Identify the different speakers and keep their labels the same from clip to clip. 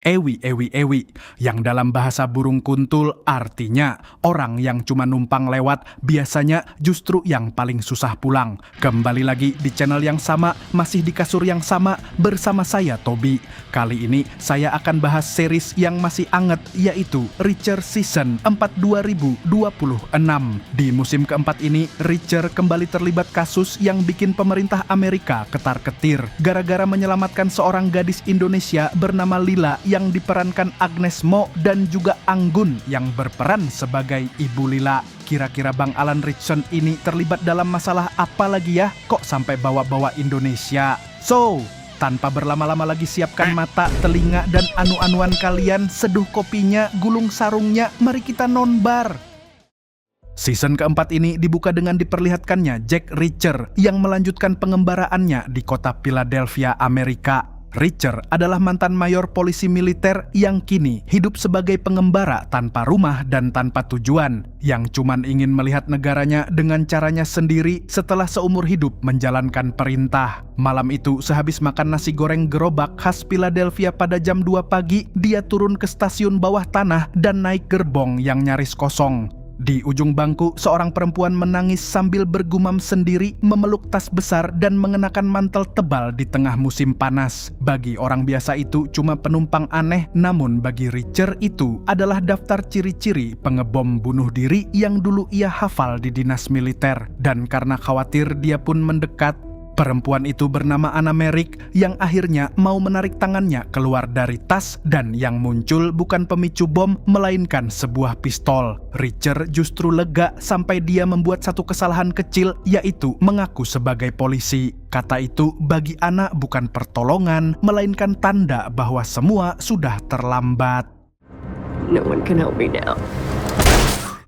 Speaker 1: Ewi, ewi, ewi, yang dalam bahasa burung kuntul artinya orang yang cuma numpang lewat biasanya justru yang paling susah pulang. Kembali lagi di channel yang sama, masih di kasur yang sama, bersama saya Tobi. Kali ini saya akan bahas series yang masih anget, yaitu Reacher Season 4 2026. Di musim keempat ini, Reacher kembali terlibat kasus yang bikin pemerintah Amerika ketar-ketir gara-gara menyelamatkan seorang gadis Indonesia bernama Lila yang diperankan Agnes Mo dan juga Anggun yang berperan sebagai Ibu Lila. Kira-kira Bang Alan Ritchson ini terlibat dalam masalah apa lagi ya? Kok sampai bawa-bawa Indonesia? So, tanpa berlama-lama lagi siapkan mata, telinga, dan anu-anuan kalian, seduh kopinya, gulung sarungnya, mari kita nonbar. Season keempat ini dibuka dengan diperlihatkannya Jack Reacher yang melanjutkan pengembaraannya di kota Philadelphia, Amerika. Reacher adalah mantan mayor polisi militer yang kini hidup sebagai pengembara tanpa rumah dan tanpa tujuan, yang cuman ingin melihat negaranya dengan caranya sendiri setelah seumur hidup menjalankan perintah. Malam itu sehabis makan nasi goreng gerobak khas Philadelphia pada jam 2 pagi, dia turun ke stasiun bawah tanah dan naik gerbong yang nyaris kosong. Di ujung bangku, seorang perempuan menangis sambil bergumam sendiri, memeluk tas besar dan mengenakan mantel tebal di tengah musim panas. Bagi orang biasa itu cuma penumpang aneh, namun bagi Reacher itu adalah daftar ciri-ciri pengebom bunuh diri yang dulu ia hafal di dinas militer. Dan karena khawatir dia pun mendekat. Perempuan itu bernama Anna Merrick yang akhirnya mau menarik tangannya keluar dari tas dan yang muncul bukan pemicu bom melainkan sebuah pistol. Reacher justru lega sampai dia membuat satu kesalahan kecil, yaitu mengaku sebagai polisi. Kata itu bagi Anna bukan pertolongan melainkan tanda bahwa semua sudah terlambat.
Speaker 2: No one can help me now.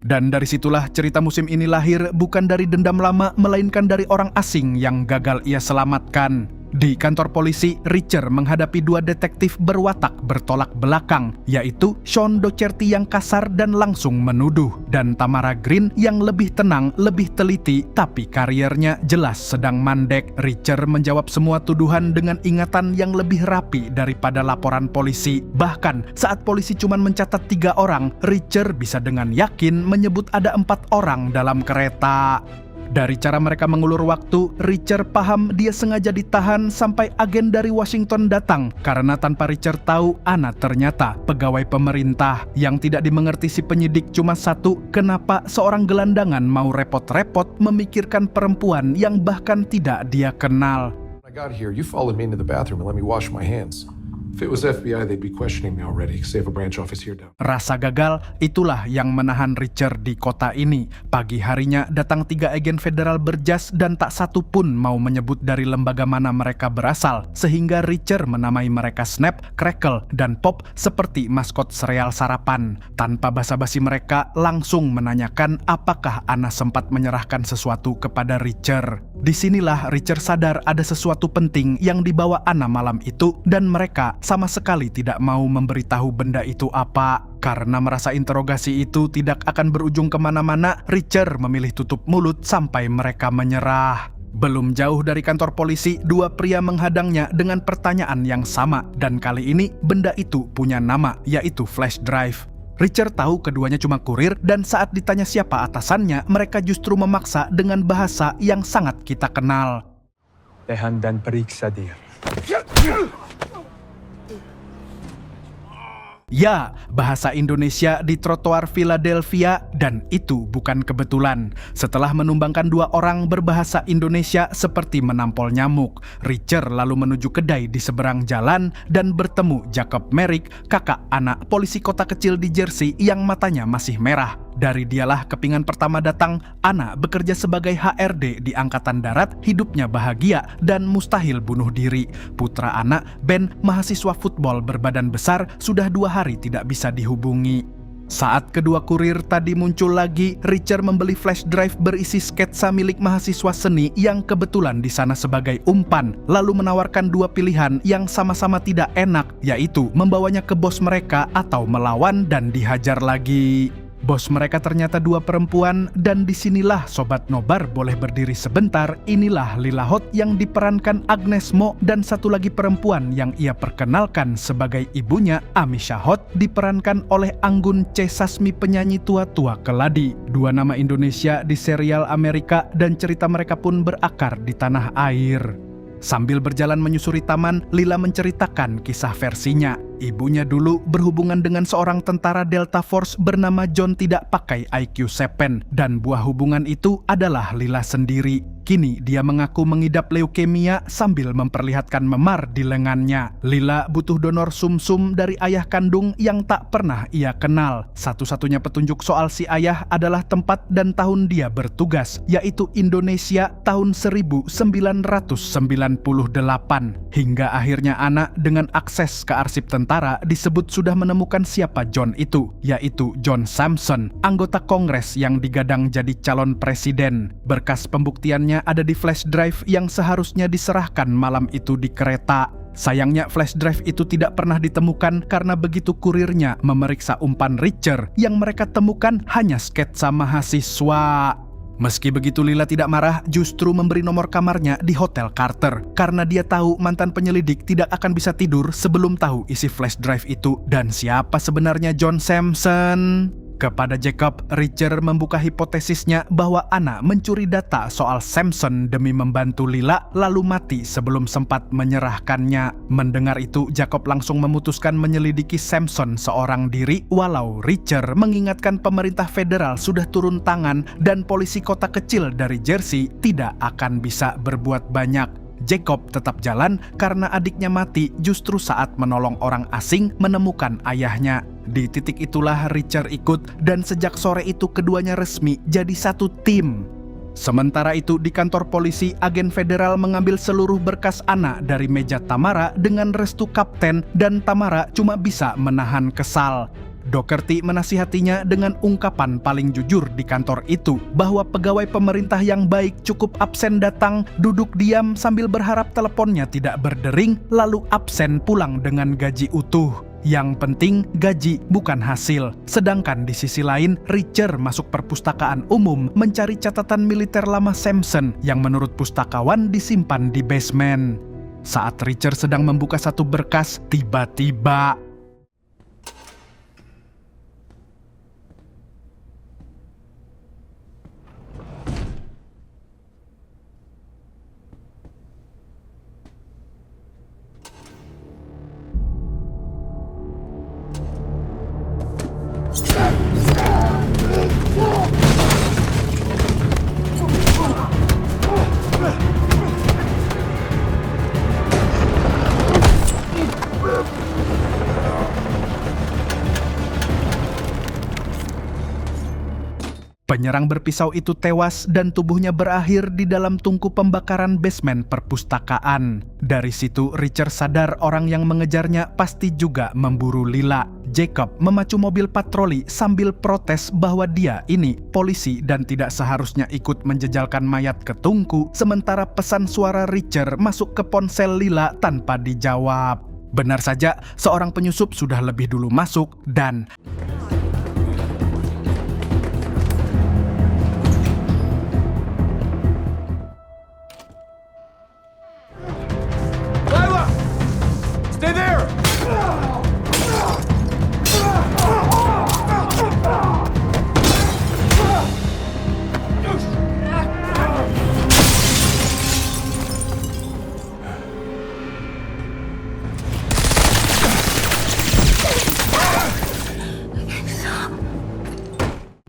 Speaker 1: Dan dari situlah cerita musim ini lahir, bukan dari dendam lama, melainkan dari orang asing yang gagal ia selamatkan. Di kantor polisi, Reacher menghadapi dua detektif berwatak bertolak belakang, yaitu Sean Docherty yang kasar dan langsung menuduh, dan Tamara Green yang lebih tenang, lebih teliti, tapi karirnya jelas sedang mandek. Reacher menjawab semua tuduhan dengan ingatan yang lebih rapi daripada laporan polisi. Bahkan saat polisi cuma mencatat 3 orang, Reacher bisa dengan yakin menyebut ada 4 orang dalam kereta. Dari cara mereka mengulur waktu, Reacher paham dia sengaja ditahan sampai agen dari Washington datang. Karena tanpa Reacher tahu, Anna ternyata pegawai pemerintah. Yang tidak dimengerti si penyidik cuma satu, kenapa seorang gelandangan mau repot-repot memikirkan perempuan yang bahkan tidak dia kenal.
Speaker 3: When I got here, you followed me into the bathroom and let me wash my hands. If it was FBI, they'd be questioning me already because they have a branch office here down.
Speaker 1: Rasa gagal, itulah yang menahan Reacher di kota ini. Pagi harinya datang 3 agen federal berjas dan tak satu pun mau menyebut dari lembaga mana mereka berasal. Sehingga Reacher menamai mereka Snap, Crackle, dan Pop seperti maskot sereal sarapan. Tanpa basa-basi mereka langsung menanyakan apakah Anna sempat menyerahkan sesuatu kepada Reacher. Disinilah Reacher sadar ada sesuatu penting yang dibawa Anna malam itu dan mereka sama sekali tidak mau memberitahu benda itu apa. Karena merasa interogasi itu tidak akan berujung kemana-mana, Reacher memilih tutup mulut sampai mereka menyerah. Belum jauh dari kantor polisi, 2 pria menghadangnya dengan pertanyaan yang sama. Dan kali ini benda itu punya nama, yaitu flash drive. Reacher tahu keduanya cuma kurir dan saat ditanya siapa atasannya, mereka justru memaksa dengan bahasa yang sangat kita kenal.
Speaker 4: Tehan dan periksa dia.
Speaker 1: Ya, bahasa Indonesia di trotoar Philadelphia, dan itu bukan kebetulan. Setelah menumbangkan 2 orang berbahasa Indonesia seperti menampol nyamuk, Reacher lalu menuju kedai di seberang jalan dan bertemu Jacob Merrick, kakak anak polisi kota kecil di Jersey yang matanya masih merah. Dari dialah kepingan pertama datang. Anna bekerja sebagai HRD di Angkatan Darat, hidupnya bahagia dan mustahil bunuh diri. Putra Anna, Ben, mahasiswa football berbadan besar, sudah 2 hari tidak bisa dihubungi. Saat kedua kurir tadi muncul lagi, Reacher membeli flash drive berisi sketsa milik mahasiswa seni yang kebetulan di sana sebagai umpan, lalu menawarkan 2 pilihan yang sama-sama tidak enak, yaitu membawanya ke bos mereka atau melawan dan dihajar lagi. Bos mereka ternyata dua perempuan, dan disinilah Sobat Nobar boleh berdiri sebentar. Inilah Lila Hot yang diperankan Agnes Mo, dan satu lagi perempuan yang ia perkenalkan sebagai ibunya, Amisha Hot, diperankan oleh Anggun C. Sasmi, penyanyi tua-tua keladi. Dua nama Indonesia di serial Amerika, dan cerita mereka pun berakar di tanah air. Sambil berjalan menyusuri taman, Lila menceritakan kisah versinya. Ibunya dulu berhubungan dengan seorang tentara Delta Force bernama John tidak pakai IQ 7, dan buah hubungan itu adalah Lila sendiri. Kini dia mengaku mengidap leukemia sambil memperlihatkan memar di lengannya. Lila butuh donor sumsum dari ayah kandung yang tak pernah ia kenal. Satu-satunya petunjuk soal si ayah adalah tempat dan tahun dia bertugas, yaitu Indonesia tahun 1998. Hingga akhirnya anak dengan akses ke arsip tentara disebut sudah menemukan siapa John itu, yaitu John Sampson, anggota Kongres yang digadang jadi calon presiden. Berkas pembuktiannya ada di flash drive yang seharusnya diserahkan malam itu di kereta. Sayangnya flash drive itu tidak pernah ditemukan karena begitu kurirnya memeriksa umpan Richard, yang mereka temukan hanya sketsa mahasiswa. Meski begitu, Lila tidak marah, justru memberi nomor kamarnya di Hotel Carter karena dia tahu mantan penyelidik tidak akan bisa tidur sebelum tahu isi flash drive itu dan siapa sebenarnya John Sampson. Kepada Jacob, Richard membuka hipotesisnya bahwa Anna mencuri data soal Sampson demi membantu Lila lalu mati sebelum sempat menyerahkannya. Mendengar itu, Jacob langsung memutuskan menyelidiki Sampson seorang diri, walau Richard mengingatkan pemerintah federal sudah turun tangan dan polisi kota kecil dari Jersey tidak akan bisa berbuat banyak. Jacob tetap jalan karena adiknya mati justru saat menolong orang asing menemukan ayahnya. Di titik itulah Richard ikut, dan sejak sore itu keduanya resmi jadi satu tim. Sementara itu di kantor polisi, agen federal mengambil seluruh berkas Anna dari meja Tamara dengan restu kapten, dan Tamara cuma bisa menahan kesal. Doherty menasihatinya dengan ungkapan paling jujur di kantor itu, bahwa pegawai pemerintah yang baik cukup absen datang, duduk diam sambil berharap teleponnya tidak berdering, lalu absen pulang dengan gaji utuh. Yang penting gaji bukan hasil. Sedangkan di sisi lain, Richard masuk perpustakaan umum mencari catatan militer lama Sampson yang menurut pustakawan disimpan di basement. Saat Richard sedang membuka satu berkas, tiba-tiba penyerang berpisau itu tewas dan tubuhnya berakhir di dalam tungku pembakaran basement perpustakaan. Dari situ Richard sadar orang yang mengejarnya pasti juga memburu Lila. Jacob memacu mobil patroli sambil protes bahwa dia ini polisi dan tidak seharusnya ikut menjejalkan mayat ke tungku, sementara pesan suara Richard masuk ke ponsel Lila tanpa dijawab. Benar saja, seorang penyusup sudah lebih dulu masuk dan
Speaker 4: Stay there!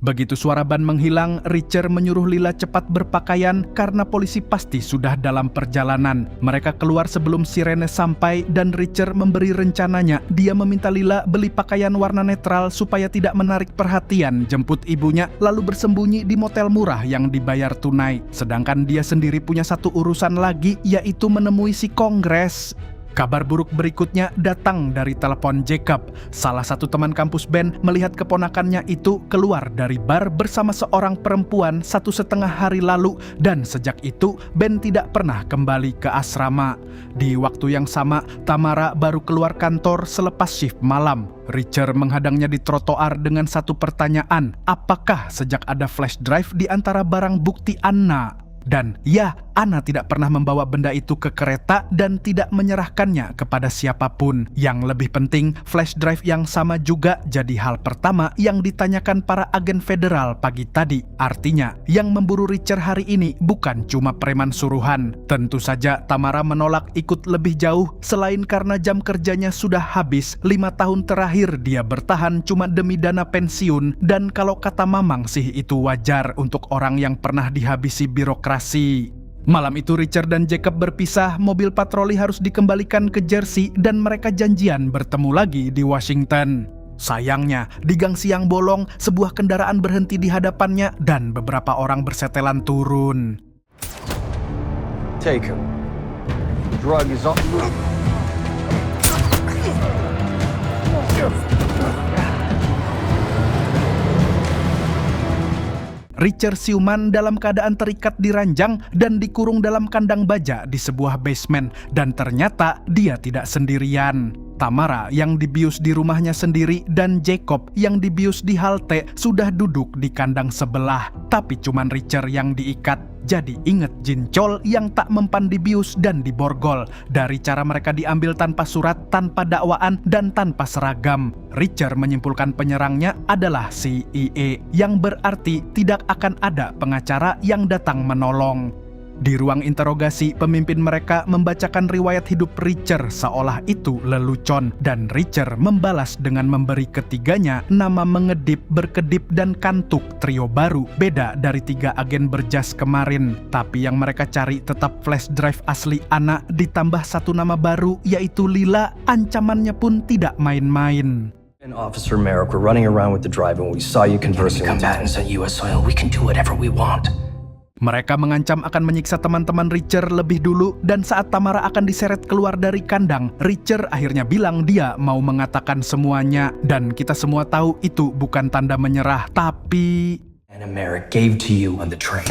Speaker 1: begitu suara ban menghilang, Richard menyuruh Lila cepat berpakaian karena polisi pasti sudah dalam perjalanan. Mereka keluar sebelum sirene sampai dan Richard memberi rencananya. Dia meminta Lila beli pakaian warna netral supaya tidak menarik perhatian, jemput ibunya, lalu bersembunyi di motel murah yang dibayar tunai. Sedangkan dia sendiri punya satu urusan lagi, yaitu menemui si Kongres. Kabar buruk berikutnya datang dari telepon Jacob. Salah satu teman kampus Ben melihat keponakannya itu keluar dari bar bersama seorang perempuan 1,5 hari lalu dan sejak itu Ben tidak pernah kembali ke asrama. Di waktu yang sama, Tamara baru keluar kantor selepas shift malam. Richard menghadangnya di trotoar dengan satu pertanyaan, apakah sejak ada flash drive di antara barang bukti Anna? Dan ya, Anna tidak pernah membawa benda itu ke kereta dan tidak menyerahkannya kepada siapapun. Yang lebih penting, flash drive yang sama juga jadi hal pertama yang ditanyakan para agen federal pagi tadi. Artinya, yang memburu Richard hari ini bukan cuma preman suruhan. Tentu saja Tamara menolak ikut lebih jauh selain karena jam kerjanya sudah habis. 5 tahun terakhir dia bertahan cuma demi dana pensiun dan kalau kata Mamang sih itu wajar untuk orang yang pernah dihabisi birokrasi. Malam itu Richard dan Jacob berpisah, mobil patroli harus dikembalikan ke Jersey dan mereka janjian bertemu lagi di Washington. Sayangnya, di gang siang bolong, sebuah kendaraan berhenti di hadapannya dan beberapa orang bersetelan turun.
Speaker 4: Take him. Drug is on.
Speaker 1: Richard siuman dalam keadaan terikat di ranjang dan dikurung dalam kandang baja di sebuah basement dan ternyata dia tidak sendirian. Tamara yang dibius di rumahnya sendiri dan Jacob yang dibius di halte sudah duduk di kandang sebelah. Tapi cuman Richard yang diikat. Jadi inget Jincol yang tak mempan dibius dan diborgol. Dari cara mereka diambil tanpa surat, tanpa dakwaan, dan tanpa seragam. Richard menyimpulkan penyerangnya adalah CIA, yang berarti tidak akan ada pengacara yang datang menolong. Di ruang interogasi, pemimpin mereka membacakan riwayat hidup Richard seolah itu lelucon. Dan Richard membalas dengan memberi ketiganya nama mengedip, berkedip, dan kantuk, trio baru. Beda dari 3 agen berjas kemarin. Tapi yang mereka cari tetap flash drive asli Anna ditambah 1 nama baru yaitu Lila. Ancamannya pun tidak main-main.
Speaker 5: And Officer Merrick, we're running around with the drive and we saw you conversing with combatants on U.S. soil. We can do whatever we want.
Speaker 1: Mereka mengancam akan menyiksa teman-teman Richard lebih dulu dan saat Tamara akan diseret keluar dari kandang, Richard akhirnya bilang dia mau mengatakan semuanya dan kita semua tahu itu bukan tanda menyerah, tapi
Speaker 5: Anna Merrick gave to you on the train.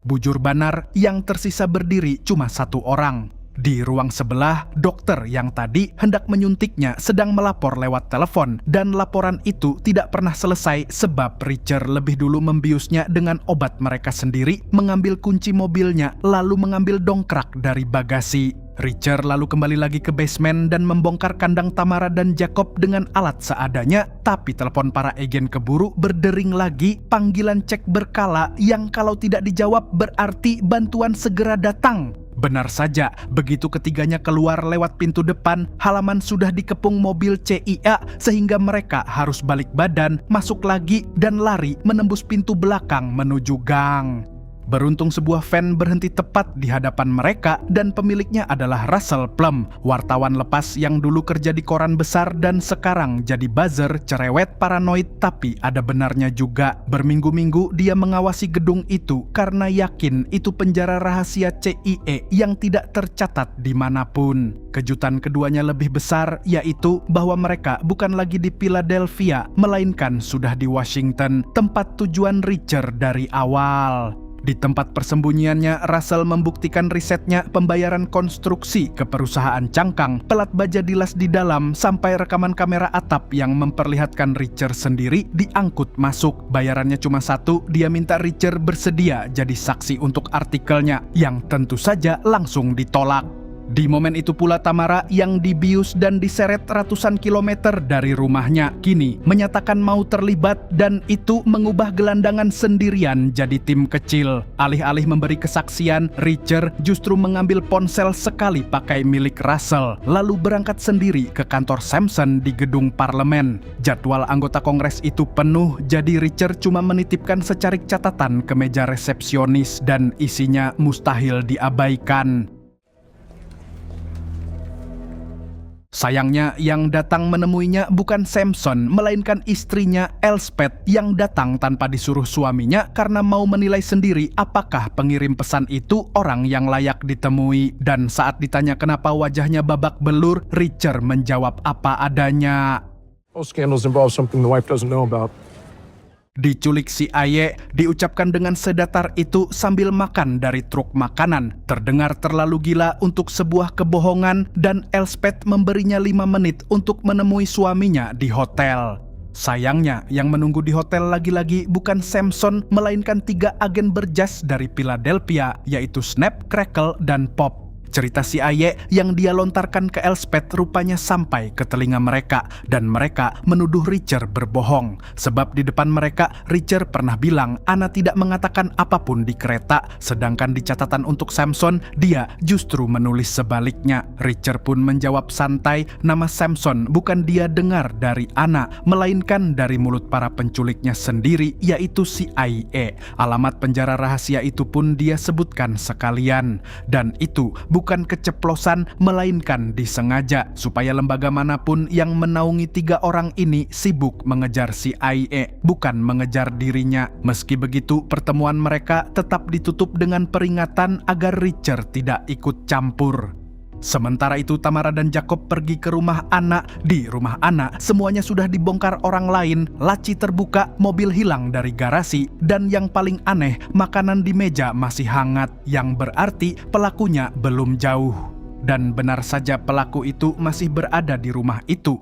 Speaker 1: bujur banar yang tersisa berdiri cuma 1 orang. Di ruang sebelah, dokter yang tadi hendak menyuntiknya sedang melapor lewat telepon dan laporan itu tidak pernah selesai sebab Richard lebih dulu membiusnya dengan obat mereka sendiri, mengambil kunci mobilnya, lalu mengambil dongkrak dari bagasi. Richard lalu kembali lagi ke basement dan membongkar kandang Tamara dan Jacob dengan alat seadanya, tapi telepon para agen keburu berdering lagi, panggilan cek berkala yang kalau tidak dijawab berarti bantuan segera datang. Benar saja, begitu ketiganya keluar lewat pintu depan, halaman sudah dikepung mobil CIA sehingga mereka harus balik badan, masuk lagi, dan lari menembus pintu belakang menuju gang. Beruntung sebuah van berhenti tepat di hadapan mereka dan pemiliknya adalah Russell Plum, wartawan lepas yang dulu kerja di koran besar dan sekarang jadi buzzer, cerewet, paranoid, tapi ada benarnya juga. Berminggu-minggu dia mengawasi gedung itu karena yakin itu penjara rahasia CIA yang tidak tercatat dimanapun. Kejutan keduanya lebih besar, yaitu bahwa mereka bukan lagi di Philadelphia, melainkan sudah di Washington, tempat tujuan Richard dari awal. Di tempat persembunyiannya, Russell membuktikan risetnya pembayaran konstruksi ke perusahaan cangkang, pelat baja dilas di dalam, sampai rekaman kamera atap yang memperlihatkan Richard sendiri diangkut masuk. Bayarannya cuma 1, dia minta Richard bersedia jadi saksi untuk artikelnya, yang tentu saja langsung ditolak. Di momen itu pula Tamara yang dibius dan diseret ratusan kilometer dari rumahnya kini menyatakan mau terlibat dan itu mengubah gelandangan sendirian jadi tim kecil. Alih-alih memberi kesaksian, Richard justru mengambil ponsel sekali pakai milik Russell lalu berangkat sendiri ke kantor Sampson di gedung parlemen. Jadwal anggota kongres itu penuh, jadi Richard cuma menitipkan secarik catatan ke meja resepsionis dan isinya mustahil diabaikan. Sayangnya yang datang menemuinya bukan Samson, melainkan istrinya Elspeth yang datang tanpa disuruh suaminya karena mau menilai sendiri apakah pengirim pesan itu orang yang layak ditemui. Dan saat ditanya kenapa wajahnya babak belur, Richard menjawab apa adanya.
Speaker 3: Most scandals involve something the wife doesn't know about.
Speaker 1: Diculik si Aye diucapkan dengan sedatar itu sambil makan dari truk makanan. Terdengar terlalu gila untuk sebuah kebohongan dan Elspeth memberinya 5 menit untuk menemui suaminya di hotel. Sayangnya yang menunggu di hotel lagi-lagi bukan Samson melainkan 3 agen berjas dari Philadelphia yaitu Snap, Crackle, dan Pop. Cerita si Aye yang dia lontarkan ke Elspeth rupanya sampai ke telinga mereka dan mereka menuduh Richard berbohong. Sebab di depan mereka, Richard pernah bilang Anna tidak mengatakan apapun di kereta, sedangkan di catatan untuk Samson, dia justru menulis sebaliknya. Richard pun menjawab santai, nama Samson bukan dia dengar dari Anna, melainkan dari mulut para penculiknya sendiri, yaitu si Aye. Alamat penjara rahasia itu pun dia sebutkan sekalian. Dan itu bukan keceplosan melainkan disengaja supaya lembaga manapun yang menaungi 3 orang ini sibuk mengejar si Aye, bukan mengejar dirinya. Meski begitu, pertemuan mereka tetap ditutup dengan peringatan agar Richard tidak ikut campur. Sementara itu Tamara dan Jacob pergi ke rumah Anna. Di rumah Anna semuanya sudah dibongkar orang lain, laci terbuka, mobil hilang dari garasi, dan yang paling aneh makanan di meja masih hangat, yang berarti pelakunya belum jauh. Dan benar saja pelaku itu masih berada di rumah itu.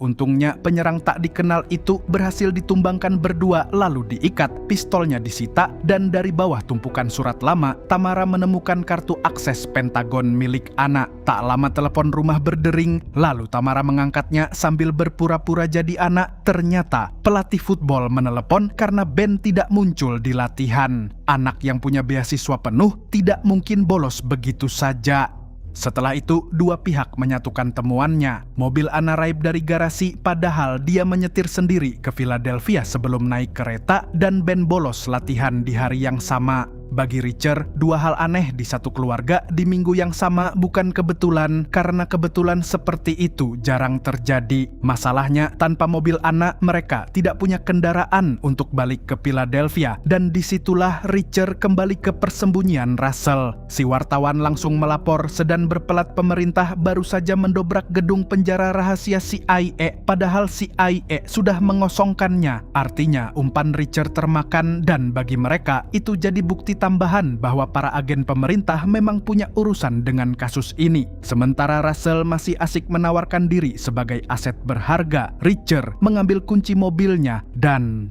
Speaker 1: Untungnya penyerang tak dikenal itu berhasil ditumbangkan berdua lalu diikat, pistolnya disita, dan dari bawah tumpukan surat lama, Tamara menemukan kartu akses Pentagon milik Anna. Tak lama telepon rumah berdering, lalu Tamara mengangkatnya sambil berpura-pura jadi Anna. Ternyata pelatih football menelepon karena Ben tidak muncul di latihan. Anak yang punya beasiswa penuh tidak mungkin bolos begitu saja. Setelah itu, 2 pihak menyatukan temuannya. Mobil Anna raib dari garasi padahal dia menyetir sendiri ke Philadelphia sebelum naik kereta dan Ben bolos latihan di hari yang sama. Bagi Richard, 2 hal aneh di satu keluarga di minggu yang sama bukan kebetulan, karena kebetulan seperti itu jarang terjadi. Masalahnya, tanpa mobil Anna, mereka tidak punya kendaraan untuk balik ke Philadelphia, dan disitulah Richard kembali ke persembunyian Russell. Si wartawan langsung melapor sedan berpelat pemerintah baru saja mendobrak gedung penjara rahasia CIA, padahal CIA sudah mengosongkannya. Artinya, umpan Richard termakan, dan bagi mereka itu jadi bukti tambahan bahwa para agen pemerintah memang punya urusan dengan kasus ini. Sementara Russell masih asik menawarkan diri sebagai aset berharga, Richard mengambil kunci mobilnya dan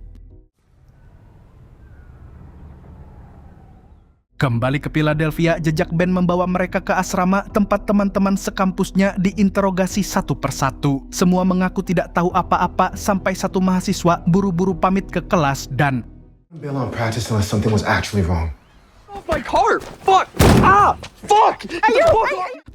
Speaker 1: kembali ke Philadelphia. Jejak Ben membawa mereka ke asrama tempat teman-teman sekampusnya diinterogasi satu persatu. Semua mengaku tidak tahu apa-apa sampai satu mahasiswa buru-buru pamit ke kelas dan
Speaker 6: bail on practice unless something was actually wrong.
Speaker 4: My car! Fuck! Ah! Fuck!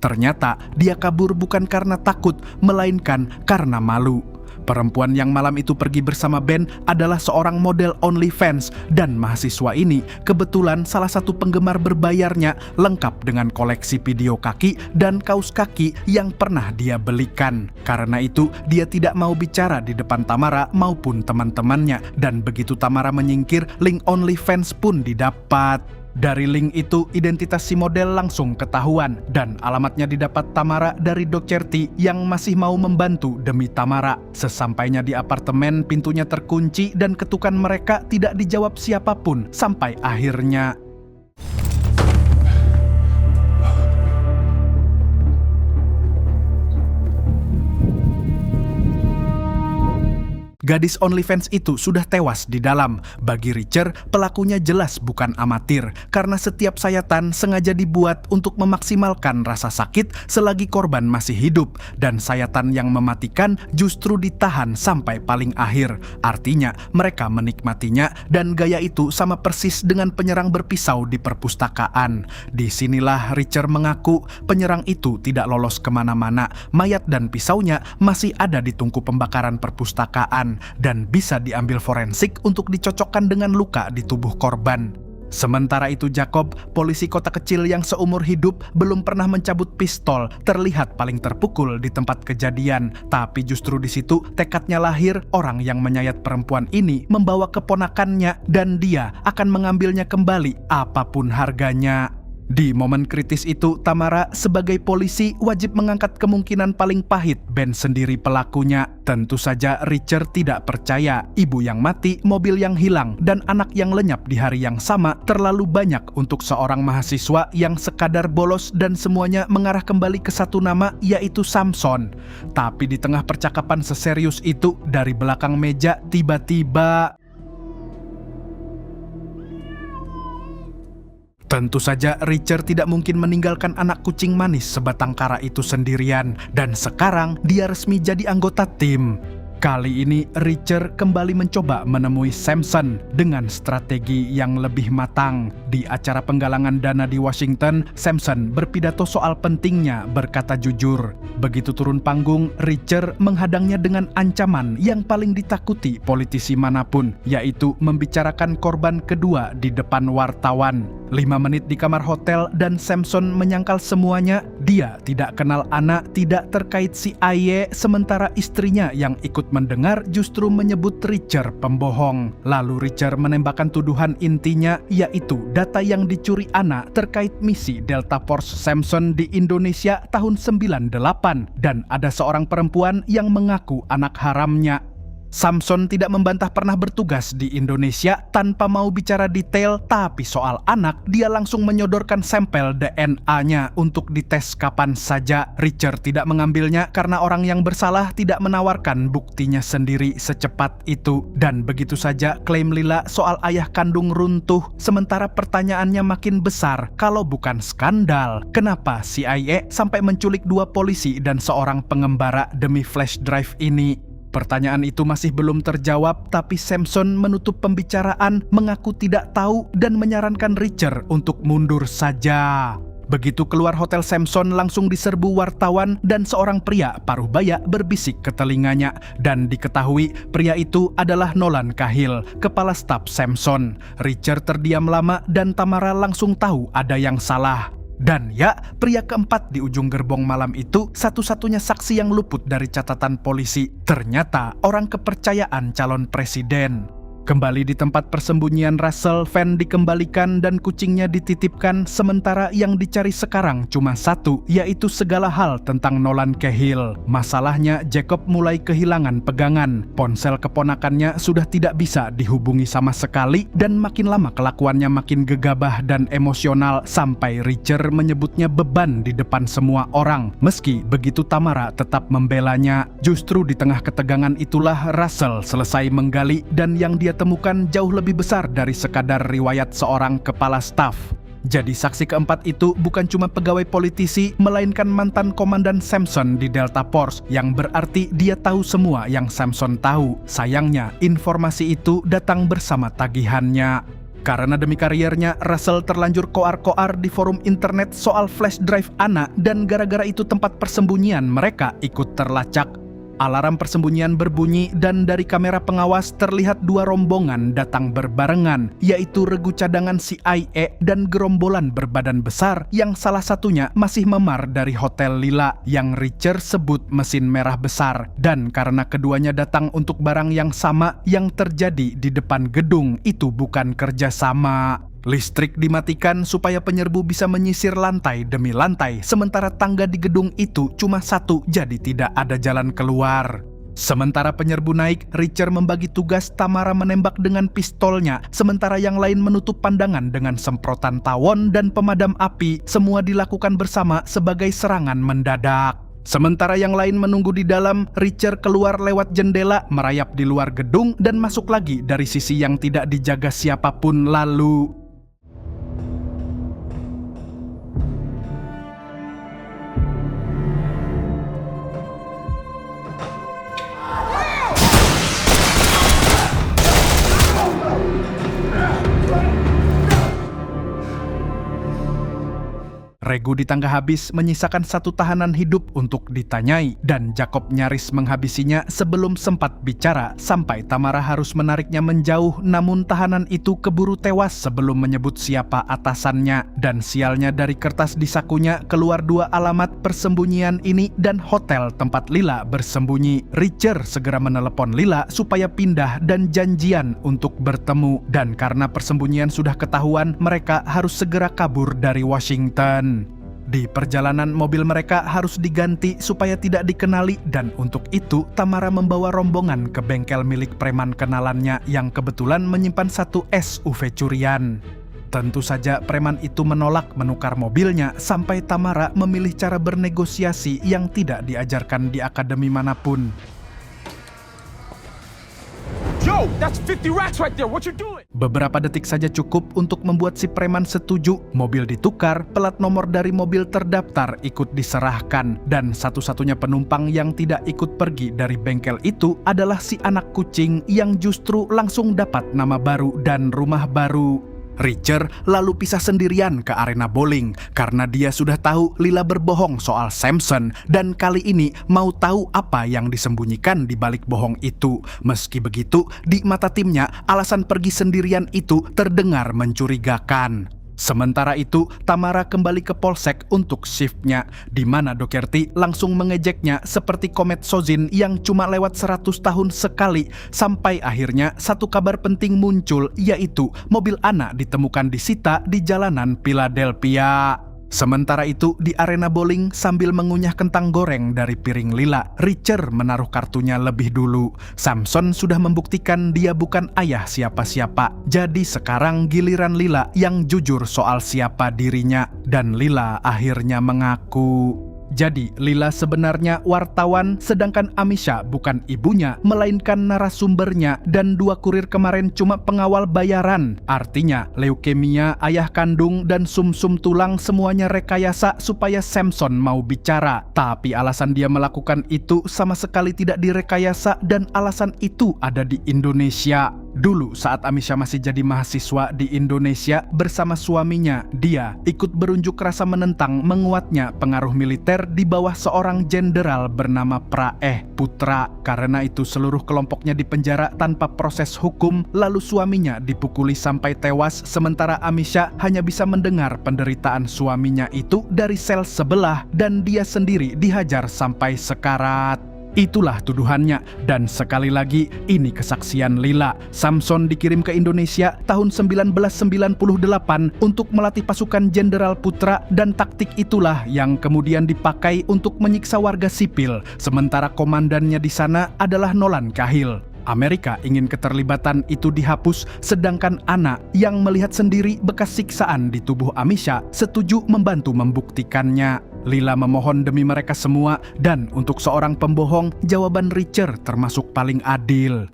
Speaker 1: ternyata dia kabur bukan karena takut, melainkan karena malu. Perempuan yang malam itu pergi bersama Ben adalah seorang model OnlyFans, dan mahasiswa ini kebetulan salah satu penggemar berbayarnya, lengkap dengan koleksi video kaki dan kaos kaki yang pernah dia belikan. Karena itu dia tidak mau bicara di depan Tamara maupun teman-temannya, dan begitu Tamara menyingkir, link OnlyFans pun didapat. Dari link itu, identitas si model langsung ketahuan, dan alamatnya didapat Tamara dari Docherty yang masih mau membantu demi Tamara. Sesampainya di apartemen, pintunya terkunci dan ketukan mereka tidak dijawab siapapun sampai akhirnya gadis OnlyFans itu sudah tewas di dalam. Bagi Richard, pelakunya jelas bukan amatir, karena setiap sayatan sengaja dibuat untuk memaksimalkan rasa sakit selagi korban masih hidup, dan sayatan yang mematikan justru ditahan sampai paling akhir. Artinya, mereka menikmatinya, dan gaya itu sama persis dengan penyerang berpisau di perpustakaan. Disinilah Richard mengaku penyerang itu tidak lolos kemana-mana. Mayat dan pisaunya masih ada di tungku pembakaran perpustakaan. korban dan bisa diambil forensik untuk dicocokkan dengan luka di tubuh korban. Sementara itu Jacob, polisi kota kecil yang seumur hidup belum pernah mencabut pistol, terlihat paling terpukul di tempat kejadian. Tapi justru di situ tekadnya lahir, orang yang menyayat perempuan ini membawa keponakannya dan dia akan mengambilnya kembali apapun harganya. Di momen kritis itu, Tamara sebagai polisi wajib mengangkat kemungkinan paling pahit Ben sendiri pelakunya. Tentu saja Richard tidak percaya ibu yang mati, mobil yang hilang, dan anak yang lenyap di hari yang sama terlalu banyak untuk seorang mahasiswa yang sekadar bolos dan semuanya mengarah kembali ke satu nama, yaitu Samson. Tapi di tengah percakapan seserius itu, dari belakang meja tiba-tiba... Tentu saja Richard tidak mungkin meninggalkan anak kucing manis sebatang kara itu sendirian, dan sekarang dia resmi jadi anggota tim. Kali ini Richard kembali mencoba menemui Samson dengan strategi yang lebih matang. Di acara penggalangan dana di Washington, Samson berpidato soal pentingnya berkata jujur. Begitu turun panggung, Richard menghadangnya dengan ancaman yang paling ditakuti politisi manapun, yaitu membicarakan korban kedua di depan wartawan. 5 menit di kamar hotel dan Samson menyangkal semuanya. Dia tidak kenal anak, tidak terkait CIA, sementara istrinya yang ikut mendengar justru menyebut Richard pembohong. Lalu Richard menembakkan tuduhan intinya, yaitu data yang dicuri anak terkait misi Delta Force Samson di Indonesia tahun 98, dan ada seorang perempuan yang mengaku anak haramnya. Samson tidak membantah pernah bertugas di Indonesia tanpa mau bicara detail, tapi soal anak dia langsung menyodorkan sampel DNA-nya untuk dites kapan saja. Richard tidak mengambilnya karena orang yang bersalah tidak menawarkan buktinya sendiri secepat itu. Dan begitu saja klaim Lila soal ayah kandung runtuh, sementara pertanyaannya makin besar. Kalau bukan skandal, kenapa CIA sampai menculik 2 polisi dan seorang pengembara demi flash drive ini? Pertanyaan itu masih belum terjawab, tapi Samson menutup pembicaraan, mengaku tidak tahu dan menyarankan Richard untuk mundur saja. Begitu keluar hotel, Samson langsung diserbu wartawan dan seorang pria paruh baya berbisik ke telinganya. Dan diketahui pria itu adalah Nolan Cahill, kepala staf Samson. Richard terdiam lama dan Tamara langsung tahu ada yang salah. Dan ya, pria keempat di ujung gerbong malam itu satu-satunya saksi yang luput dari catatan polisi. Ternyata orang kepercayaan calon presiden. Kembali di tempat persembunyian Russell, Van dikembalikan dan kucingnya dititipkan, sementara yang dicari sekarang cuma satu, yaitu segala hal tentang Nolan Cahill. Masalahnya, Jacob mulai kehilangan pegangan. Ponsel keponakannya sudah tidak bisa dihubungi sama sekali, dan makin lama kelakuannya makin gegabah dan emosional, sampai Richard menyebutnya beban di depan semua orang. Meski begitu, Tamara tetap membelanya. Justru di tengah ketegangan itulah Russell selesai menggali, dan yang dia temukan jauh lebih besar dari sekadar riwayat seorang kepala staf. Jadi saksi keempat itu bukan cuma pegawai politisi, melainkan mantan komandan Samson di Delta Force, yang berarti dia tahu semua yang Samson tahu. Sayangnya, informasi itu datang bersama tagihannya. Karena demi kariernya, Russell terlanjur koar-koar di forum internet soal flash drive anak, dan gara-gara itu tempat persembunyian mereka ikut terlacak. Alarm persembunyian berbunyi dan dari kamera pengawas terlihat 2 rombongan datang berbarengan, yaitu regu cadangan CIA dan gerombolan berbadan besar yang salah satunya masih memar dari Hotel Lila yang Richard sebut mesin merah besar. Dan karena keduanya datang untuk barang yang sama, yang terjadi di depan gedung itu bukan kerjasama. Listrik dimatikan supaya penyerbu bisa menyisir lantai demi lantai, sementara tangga di gedung itu cuma satu, jadi tidak ada jalan keluar. Sementara penyerbu naik, Richard membagi tugas Tamara menembak dengan pistolnya, sementara yang lain menutup pandangan dengan semprotan tawon dan pemadam api. Semua dilakukan bersama sebagai serangan mendadak. Sementara yang lain menunggu di dalam, Richard keluar lewat jendela, merayap di luar gedung, dan masuk lagi dari sisi yang tidak dijaga siapapun. Lalu Regu di tangga habis menyisakan satu tahanan hidup untuk ditanyai dan Jacob nyaris menghabisinya sebelum sempat bicara sampai Tamara harus menariknya menjauh, namun tahanan itu keburu tewas sebelum menyebut siapa atasannya. Dan sialnya dari kertas di sakunya keluar 2 alamat persembunyian ini dan hotel tempat Lila bersembunyi. Richard segera menelepon Lila supaya pindah dan janjian untuk bertemu, dan karena persembunyian sudah ketahuan, mereka harus segera kabur dari Washington. Di perjalanan mobil mereka harus diganti supaya tidak dikenali, dan untuk itu Tamara membawa rombongan ke bengkel milik preman kenalannya yang kebetulan menyimpan 1 SUV curian. Tentu saja preman itu menolak menukar mobilnya sampai Tamara memilih cara bernegosiasi yang tidak diajarkan di akademi manapun.
Speaker 4: Yo, that's 50 racks right there. What you doing?
Speaker 1: Beberapa detik saja cukup untuk membuat si preman setuju. Mobil ditukar, pelat nomor dari mobil terdaftar ikut diserahkan, dan satu-satunya penumpang yang tidak ikut pergi dari bengkel itu adalah si anak kucing yang justru langsung dapat nama baru dan rumah baru. Richard lalu pisah sendirian ke arena bowling karena dia sudah tahu Lila berbohong soal Samson dan kali ini mau tahu apa yang disembunyikan di balik bohong itu. Meski begitu, di mata timnya alasan pergi sendirian itu terdengar mencurigakan. Sementara itu, Tamara kembali ke polsek untuk shiftnya, di mana Doherty langsung mengejeknya seperti komet Sozin yang cuma lewat 100 tahun sekali, sampai akhirnya satu kabar penting muncul, yaitu mobil Anna ditemukan disita di jalanan Philadelphia. Sementara itu, di arena bowling sambil mengunyah kentang goreng dari piring Lila, Richard menaruh kartunya lebih dulu. Samson sudah membuktikan dia bukan ayah siapa-siapa. Jadi sekarang giliran Lila yang jujur soal siapa dirinya. Dan Lila akhirnya mengaku. Jadi Lila sebenarnya wartawan, sedangkan Amisha bukan ibunya, melainkan narasumbernya, dan 2 kurir kemarin cuma pengawal bayaran. Artinya leukemia, ayah kandung, dan sumsum tulang semuanya rekayasa supaya Samson mau bicara. Tapi alasan dia melakukan itu sama sekali tidak direkayasa, dan alasan itu ada di Indonesia. Dulu saat Amisha masih jadi mahasiswa di Indonesia bersama suaminya, dia ikut berunjuk rasa menentang menguatnya pengaruh militer di bawah seorang jenderal bernama Praeh Putra. Karena itu seluruh kelompoknya dipenjara tanpa proses hukum, lalu suaminya dipukuli sampai tewas, sementara Amisha hanya bisa mendengar penderitaan suaminya itu dari sel sebelah dan dia sendiri dihajar sampai sekarat. Itulah tuduhannya, dan sekali lagi ini kesaksian Lila. Samson dikirim ke Indonesia tahun 1998 untuk melatih pasukan Jenderal Putra, dan taktik itulah yang kemudian dipakai untuk menyiksa warga sipil, sementara komandannya di sana adalah Nolan Cahill. Amerika ingin keterlibatan itu dihapus, sedangkan Anna yang melihat sendiri bekas siksaan di tubuh Amisha setuju membantu membuktikannya. Lila memohon demi mereka semua, dan untuk seorang pembohong, jawaban Richard termasuk paling adil.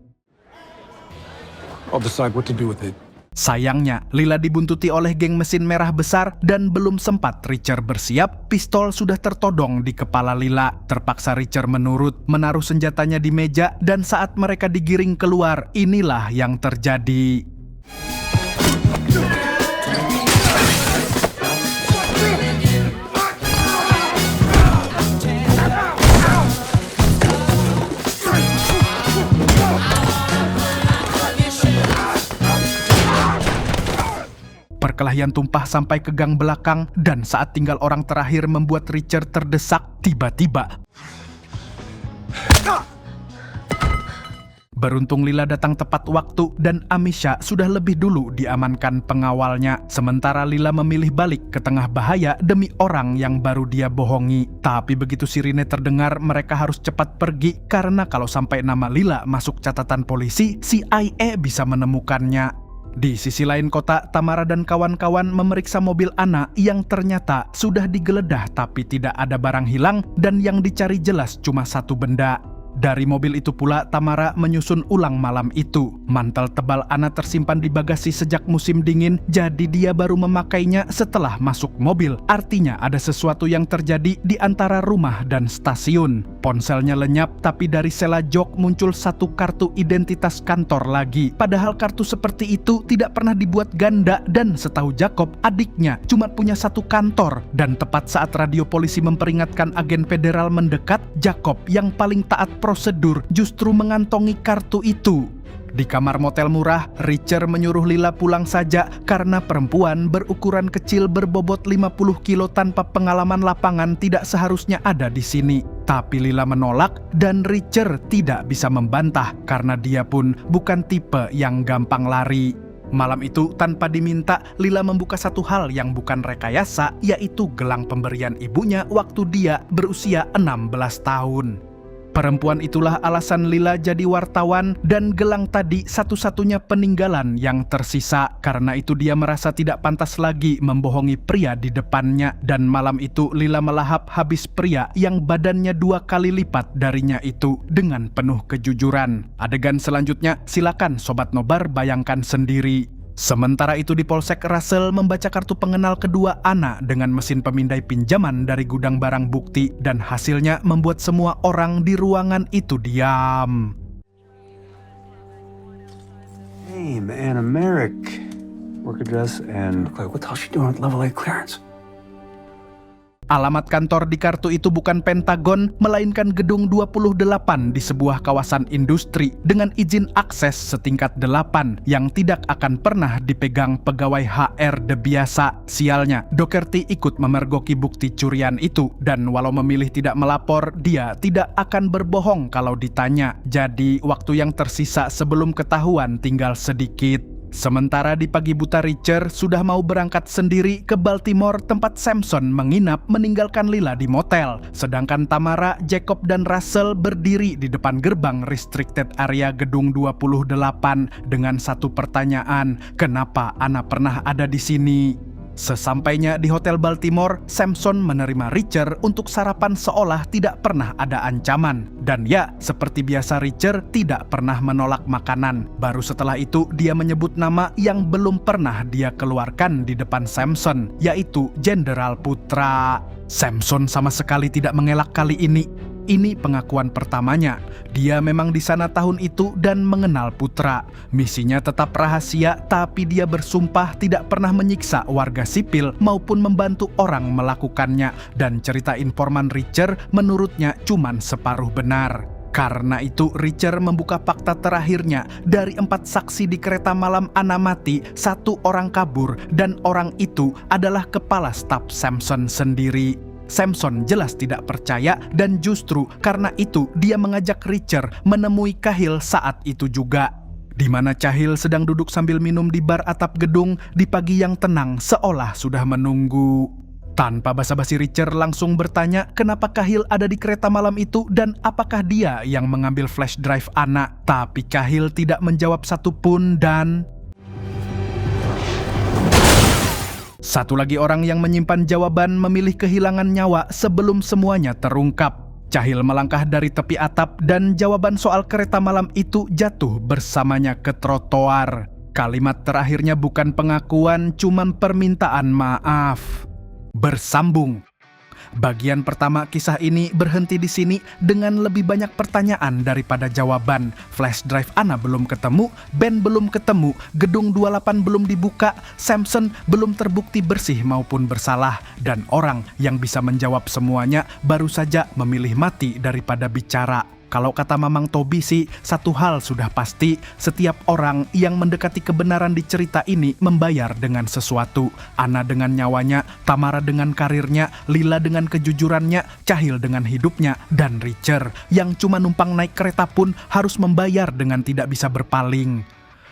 Speaker 3: I'll decide what to do with it.
Speaker 1: Sayangnya, Lila dibuntuti oleh geng mesin merah besar dan belum sempat Richard bersiap, pistol sudah tertodong di kepala Lila. Terpaksa Richard menurut, menaruh senjatanya di meja, dan saat mereka digiring keluar, inilah yang terjadi. Perkelahian tumpah sampai ke gang belakang, dan saat tinggal orang terakhir membuat Richard terdesak, tiba-tiba beruntung Lila datang tepat waktu dan Amisha sudah lebih dulu diamankan pengawalnya. Sementara Lila memilih balik ke tengah bahaya demi orang yang baru dia bohongi. Tapi begitu sirine terdengar, mereka harus cepat pergi karena kalau sampai nama Lila masuk catatan polisi, CIA bisa menemukannya. Di sisi lain kota, Tamara dan kawan-kawan memeriksa mobil Anna yang ternyata sudah digeledah tapi tidak ada barang hilang, dan yang dicari jelas cuma satu benda. Dari mobil itu pula Tamara menyusun ulang malam itu. Mantel tebal Anna tersimpan di bagasi sejak musim dingin, jadi dia baru memakainya setelah masuk mobil. Artinya ada sesuatu yang terjadi di antara rumah dan stasiun. Ponselnya lenyap, tapi dari sela jok muncul satu kartu identitas kantor lagi. Padahal kartu seperti itu tidak pernah dibuat ganda, dan setahu Jacob, adiknya cuma punya satu kantor. Dan tepat saat radio polisi memperingatkan agen federal mendekat, Jacob yang paling taat prosedur justru mengantongi kartu itu. Di kamar motel murah, Richer menyuruh Lila pulang saja karena perempuan berukuran kecil berbobot 50 kilo tanpa pengalaman lapangan tidak seharusnya ada di sini. Tapi Lila menolak dan Richer tidak bisa membantah karena dia pun bukan tipe yang gampang lari. Malam itu tanpa diminta, Lila membuka satu hal yang bukan rekayasa, yaitu gelang pemberian ibunya waktu dia berusia 16 tahun. Perempuan itulah alasan Lila jadi wartawan, dan gelang tadi satu-satunya peninggalan yang tersisa. Karena itu dia merasa tidak pantas lagi membohongi pria di depannya, dan malam itu Lila melahap habis pria yang badannya 2 kali lipat darinya itu dengan penuh kejujuran. Adegan selanjutnya silakan Sobat Nobar bayangkan sendiri. Sementara itu di Polsek, Russell membaca kartu pengenal kedua Anna dengan mesin pemindai pinjaman dari gudang barang bukti, dan hasilnya membuat semua orang di ruangan itu diam.
Speaker 7: Name, Anna Merrick. Work address and what the hell she doing with level 8 clearance?
Speaker 1: Alamat kantor di kartu itu bukan Pentagon, melainkan gedung 28 di sebuah kawasan industri dengan izin akses setingkat 8 yang tidak akan pernah dipegang pegawai HRD biasa. Sialnya, Doherty ikut memergoki bukti curian itu, dan walau memilih tidak melapor, dia tidak akan berbohong kalau ditanya. Jadi, waktu yang tersisa sebelum ketahuan tinggal sedikit. Sementara di pagi buta, Richer sudah mau berangkat sendiri ke Baltimore tempat Samson menginap meninggalkan Lila di motel. Sedangkan Tamara, Jacob, dan Russell berdiri di depan gerbang restricted area gedung 28 dengan satu pertanyaan, kenapa Anna pernah ada di sini? Sesampainya di Hotel Baltimore, Samson menerima Richer untuk sarapan seolah tidak pernah ada ancaman. Dan ya, seperti biasa Richer tidak pernah menolak makanan. Baru setelah itu dia menyebut nama yang belum pernah dia keluarkan di depan Samson, yaitu Jenderal Putra. Samson sama sekali tidak mengelak kali ini. Ini pengakuan pertamanya. Dia memang di sana tahun itu dan mengenal Putra. Misinya tetap rahasia, tapi dia bersumpah tidak pernah menyiksa warga sipil maupun membantu orang melakukannya. Dan cerita informan Richer menurutnya cuman separuh benar. Karena itu Richer membuka fakta terakhirnya. Dari 4 saksi di kereta malam Anna mati, 1 orang kabur, dan orang itu adalah kepala staf Samson sendiri. Samson jelas tidak percaya, dan justru karena itu dia mengajak Richer menemui Cahill saat itu juga. Di mana Cahill sedang duduk sambil minum di bar atap gedung di pagi yang tenang seolah sudah menunggu. Tanpa basa-basi Richer langsung bertanya kenapa Cahill ada di kereta malam itu dan apakah dia yang mengambil flash drive Anna. Tapi Cahill tidak menjawab satupun dan... Satu lagi orang yang menyimpan jawaban memilih kehilangan nyawa sebelum semuanya terungkap. Cahill melangkah dari tepi atap dan jawaban soal kereta malam itu jatuh bersamanya ke trotoar. Kalimat terakhirnya bukan pengakuan, cuman permintaan maaf. Bersambung. Bagian pertama kisah ini berhenti di sini dengan lebih banyak pertanyaan daripada jawaban. Flash drive Anna belum ketemu, Ben belum ketemu, gedung 28 belum dibuka, Samson belum terbukti bersih maupun bersalah, dan orang yang bisa menjawab semuanya baru saja memilih mati daripada bicara. Kalau kata Mamang Tobi sih, satu hal sudah pasti, setiap orang yang mendekati kebenaran di cerita ini membayar dengan sesuatu. Anna dengan nyawanya, Tamara dengan karirnya, Lila dengan kejujurannya, Cahill dengan hidupnya, dan Richer yang cuma numpang naik kereta pun harus membayar dengan tidak bisa berpaling.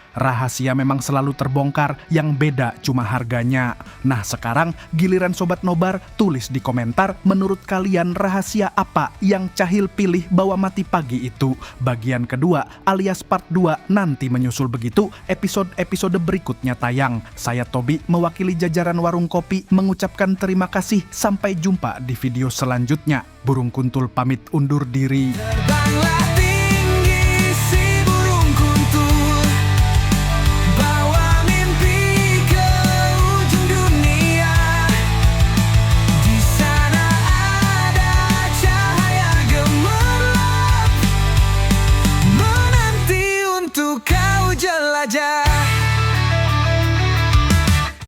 Speaker 1: Rahasia memang selalu terbongkar, yang beda cuma harganya. Nah sekarang giliran Sobat Nobar, tulis di komentar menurut kalian rahasia apa yang Cahill pilih bawa mati pagi itu. Bagian kedua alias part 2 nanti menyusul begitu episode-episode berikutnya tayang. Saya Tobi mewakili jajaran Warung Kopi mengucapkan terima kasih, sampai jumpa di video selanjutnya. Burung Kuntul pamit undur diri.
Speaker 8: jelajah.